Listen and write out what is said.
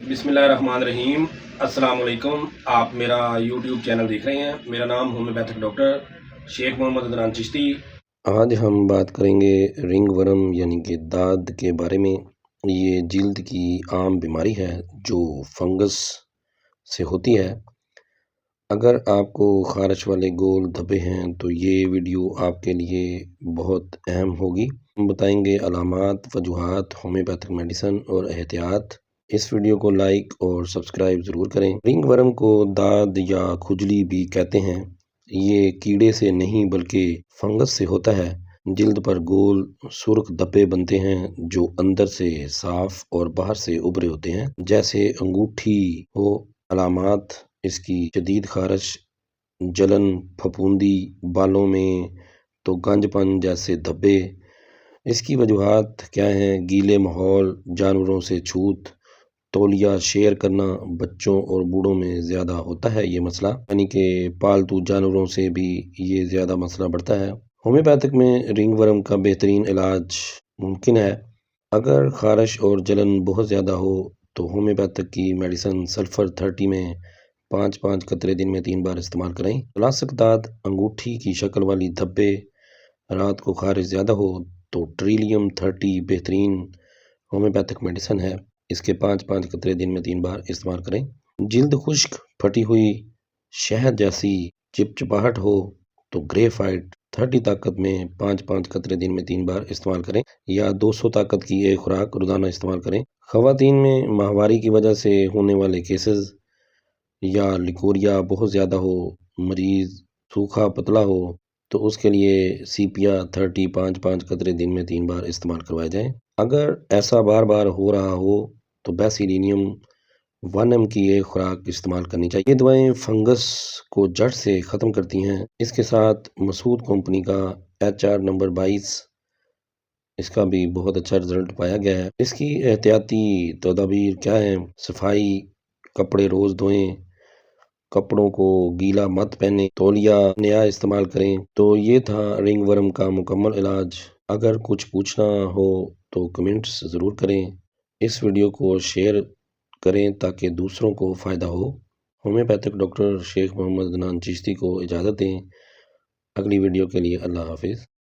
बिस्मिल्लाहिर्रहमानिर्रहीम। अस्सलाम वालेकुम। आप मेरा यूट्यूब चैनल देख रहे हैं। मेरा नाम होम्योपैथिक डॉक्टर शेख मोहम्मद अदनान चिश्ती। आज हम बात करेंगे रिंग वर्म यानी कि दाद के बारे में। ये जिल्द की आम बीमारी है जो फंगस से होती है। अगर आपको खारिश वाले गोल धब्बे हैं तो ये वीडियो आपके लिए बहुत अहम होगी। हम बताएंगे अलामात, वजूहात, होम्योपैथिक मेडिसिन और एहतियात। इस वीडियो को लाइक और सब्सक्राइब ज़रूर करें। रिंग वर्म को दाद या खुजली भी कहते हैं। ये कीड़े से नहीं बल्कि फंगस से होता है। जिल्द पर गोल सुर्ख धब्बे बनते हैं जो अंदर से साफ और बाहर से उभरे होते हैं, जैसे अंगूठी हो। अलामात इसकी शदीद खारिश, जलन, फफूंदी, बालों में तो गंजपन जैसे धब्बे। इसकी वजूहात क्या हैं? गीले माहौल, जानवरों से छूत, तौलिया शेयर करना। बच्चों और बूढ़ों में ज़्यादा होता है ये मसला, यानी कि पालतू जानवरों से भी ये ज़्यादा मसला बढ़ता है। होम्योपैथिक में रिंग वर्म का बेहतरीन इलाज मुमकिन है। अगर खारिश और जलन बहुत ज़्यादा हो तो होम्योपैथिक की मेडिसिन सल्फर 30 में 5-5 कतरे दिन में 3 बार इस्तेमाल करें। क्लासिक दाद, अंगूठी की शक्ल वाली धब्बे, रात को खारिश ज़्यादा हो तो ट्रिलियम 30 बेहतरीन होम्योपैथिक मेडिसिन है। इसके 5-5 कतरे दिन में 3 बार इस्तेमाल करें। जिल्द खुश्क, फटी हुई, शहद जैसी चिपचिपाहट हो तो ग्रेफाइट 30 ताकत में 5-5 कतरे दिन में 3 बार इस्तेमाल करें, या 200 ताकत की एक खुराक रोज़ाना इस्तेमाल करें। ख़वातीन में माहवारी की वजह से होने वाले केसेस या लिकोरिया बहुत ज़्यादा हो, मरीज़ सूखा पतला हो, तो उसके लिए सीपिया 30 5-5 कतरे दिन में 3 बार इस्तेमाल करवाए जाएं। अगर ऐसा बार बार हो रहा हो तो बेसिलिनियम 1 mg की एक खुराक इस्तेमाल करनी चाहिए। ये दवाएं फंगस को जड़ से ख़त्म करती हैं। इसके साथ मसूद कंपनी का HR नंबर 22, इसका भी बहुत अच्छा रिजल्ट पाया गया है। इसकी एहतियाती तदाबीर क्या है? सफाई, कपड़े रोज़ धोएं, कपड़ों को गीला मत पहने, तौलिया नया इस्तेमाल करें। तो ये था रिंग वर्म का मुकम्मल इलाज। अगर कुछ पूछना हो तो कमेंट्स ज़रूर करें। इस वीडियो को शेयर करें ताकि दूसरों को फ़ायदा हो। होम्योपैथिक डॉक्टर शेख मोहम्मद अदनान चिश्ती को इजाज़त दें। अगली वीडियो के लिए अल्लाह हाफिज़।